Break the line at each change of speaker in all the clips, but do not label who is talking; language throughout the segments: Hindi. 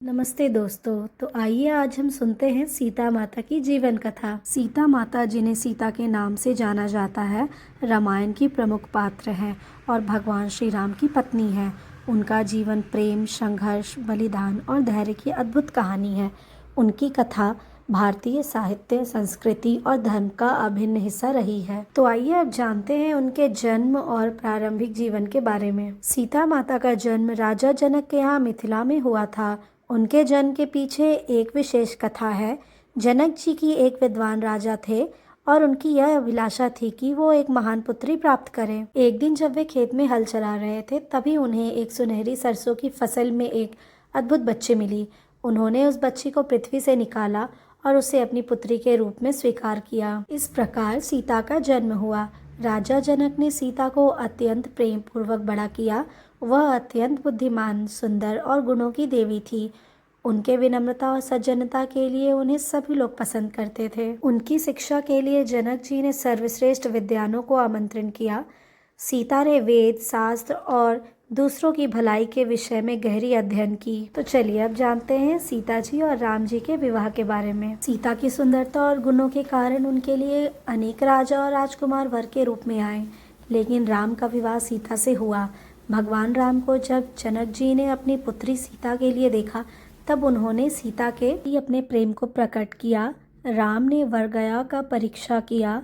नमस्ते दोस्तों। तो आइए आज हम सुनते हैं सीता माता की जीवन कथा। सीता माता, जिन्हें सीता के नाम से जाना जाता है, रामायण की प्रमुख पात्र हैं और भगवान श्री राम की पत्नी हैं। उनका जीवन प्रेम, संघर्ष, बलिदान और धैर्य की अद्भुत कहानी है। उनकी कथा भारतीय साहित्य, संस्कृति और धर्म का अभिन्न हिस्सा रही है। तो आइए अब जानते हैं उनके जन्म और प्रारंभिक जीवन के बारे में। सीता माता का जन्म राजा जनक के यहाँ मिथिला में हुआ था। उनके जन्म के पीछे एक विशेष कथा है। जनक जी की एक विद्वान राजा थे और उनकी यह अभिलाषा थी कि वो एक महान पुत्री प्राप्त करें। एक दिन जब वे खेत में हल चला रहे थे, तभी उन्हें एक सुनहरी सरसों की फसल में एक अद्भुत बच्ची मिली। उन्होंने उस बच्ची को पृथ्वी से निकाला और उसे अपनी पुत्री के रूप में स्वीकार किया। इस प्रकार सीता का जन्म हुआ। राजा जनक ने सीता को अत्यंत प्रेम पूर्वक बड़ा किया। वह अत्यंत बुद्धिमान, सुंदर और गुणों की देवी थी। उनके विनम्रता और सज्जनता के लिए उन्हें सभी लोग पसंद करते थे। उनकी शिक्षा के लिए जनक जी ने सर्वश्रेष्ठ विद्वानों को आमंत्रण किया। सीता ने वेद, शास्त्र और दूसरों की भलाई के विषय में गहरी अध्ययन की। तो चलिए अब जानते हैं सीता जी और राम जी के विवाह के बारे में। सीता की सुंदरता और गुणों के कारण उनके लिए अनेक राजा और राजकुमार वर के रूप में आए, लेकिन राम का विवाह सीता से हुआ। भगवान राम को जब जनक जी ने अपनी पुत्री सीता के लिए देखा, तब उन्होंने सीता के लिए अपने प्रेम को प्रकट किया। राम ने वरगया का परीक्षा किया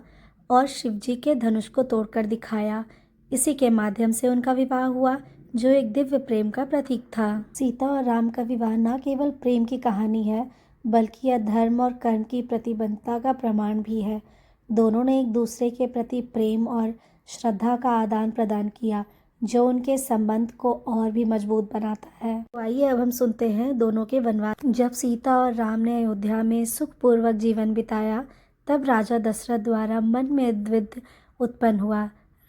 और शिवजी के धनुष को तोड़कर दिखाया। इसी के माध्यम से उनका विवाह हुआ, जो एक दिव्य प्रेम का प्रतीक था। सीता और राम का विवाह न केवल प्रेम की कहानी है, बल्कि यह धर्म और कर्म की प्रतिबद्धता का प्रमाण भी है। दोनों ने एक दूसरे के प्रति प्रेम और श्रद्धा का आदान प्रदान किया, जो उनके संबंध को और भी मजबूत बनाता है। तो आइए अब हम सुनते हैं दोनों के वनवास। जब सीता और राम ने अयोध्या में सुखपूर्वक जीवन बिताया, तब राजा दशरथ द्वारा मन में द्विधा उत्पन्न हुआ।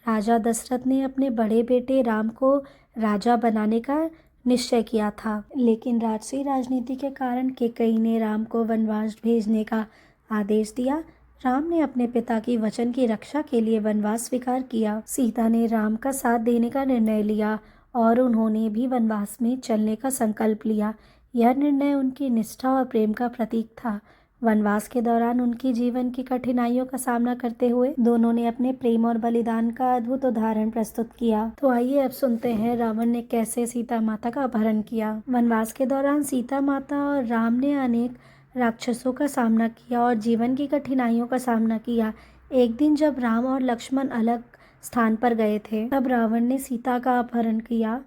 राजा दशरथ ने अपने बड़े बेटे राम को राजा बनाने का निश्चय किया था, लेकिन राजसी राजनीति के कारण कैकेयी ने राम को वनवास भेजने का आदेश दिया। राम ने अपने पिता की वचन की रक्षा के लिए वनवास स्वीकार किया। सीता ने राम का साथ देने का निर्णय लिया और उन्होंने भी वनवास में चलने का संकल्प लिया। यह निर्णय उनकी निष्ठा और प्रेम का प्रतीक था। वनवास के दौरान उनकी जीवन की कठिनाइयों का सामना करते हुए दोनों ने अपने प्रेम और बलिदान का अद्भुत उदाहरण प्रस्तुत किया। तो आइए अब सुनते हैं रावण ने कैसे सीता माता का अपहरण किया। वनवास के दौरान सीता माता और राम ने अनेक राक्षसों का सामना किया और जीवन की कठिनाइयों का सामना किया। एक दिन जब राम और लक्ष्मण अलग स्थान पर गए थे, तब रावण ने सीता का अपहरण किया।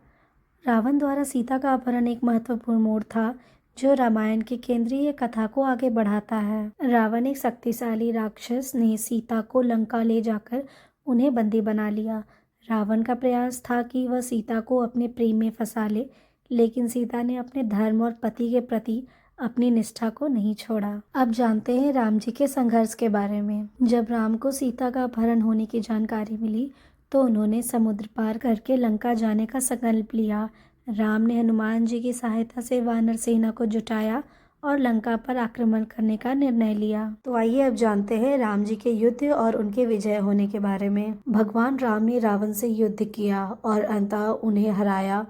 रावण द्वारा सीता का अपहरण एक महत्वपूर्ण मोड़ था, जो रामायण की केंद्रीय कथा को आगे बढ़ाता है। रावण, एक शक्तिशाली राक्षस, ने सीता को लंका ले जाकर उन्हें बंदी बना लिया। रावण का प्रयास था कि वह सीता को अपने प्रेम में फंसा ले, लेकिन सीता ने अपने धर्म और पति के प्रति अपनी निष्ठा को नहीं छोड़ा। अब जानते हैं राम जी के संघर्ष के बारे में। जब राम को सीता का अपहरण होने की जानकारी मिली, तो उन्होंने समुद्र पार करके लंका जाने का संकल्प लिया। राम ने हनुमान जी की सहायता से वानर सेना को जुटाया और लंका पर आक्रमण करने का निर्णय लिया। तो आइए अब जानते हैं राम जी के युद्ध और उनके विजय होने के बारे में। भगवान राम ने रावण से युद्ध किया और अंततः उन्हें हराया।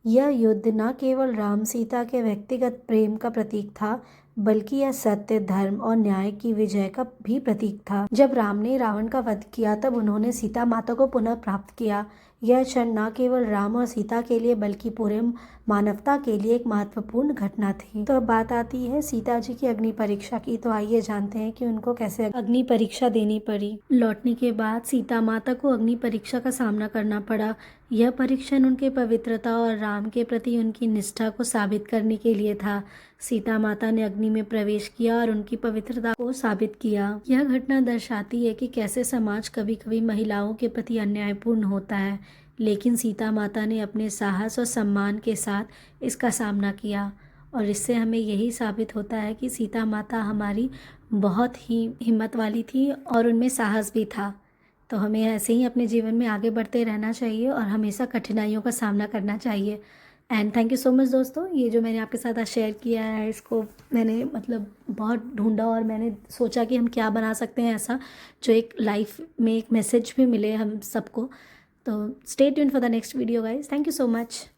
यह युद्ध न केवल राम सीता के व्यक्तिगत प्रेम का प्रतीक था, बल्कि यह सत्य, धर्म और न्याय की विजय का भी प्रतीक था। जब राम ने रावण का वध किया, तब उन्होंने सीता माता को पुनः प्राप्त किया। यह क्षण न केवल राम और सीता के लिए, बल्कि पूरे मानवता के लिए एक महत्वपूर्ण घटना थी। तो अब बात आती है सीता जी की अग्नि परीक्षा की। तो आइए जानते हैं कि उनको कैसे अग्नि परीक्षा देनी पड़ी। लौटने के बाद सीता माता को अग्नि परीक्षा का सामना करना पड़ा। यह परीक्षण उनके पवित्रता और राम के प्रति उनकी निष्ठा को साबित करने के लिए था। सीता माता ने अग्नि में प्रवेश किया और उनकी पवित्रता को साबित किया। यह घटना दर्शाती है कि कैसे समाज कभी कभी महिलाओं के प्रति अन्यायपूर्ण होता है, लेकिन सीता माता ने अपने साहस और सम्मान के साथ इसका सामना किया। और इससे हमें यही साबित होता है कि सीता माता हमारी बहुत ही हिम्मत वाली थी और उनमें साहस भी था। तो हमें ऐसे ही अपने जीवन में आगे बढ़ते रहना चाहिए और हमेशा कठिनाइयों का सामना करना चाहिए। And thank you so much दोस्तों। ये जो मैंने आपके साथ आज शेयर किया है, इसको मैंने बहुत ढूंढा और मैंने सोचा कि हम क्या बना सकते हैं ऐसा जो एक लाइफ में एक मैसेज भी मिले हम सबको। तो stay tuned for the next video guys. Thank you so much.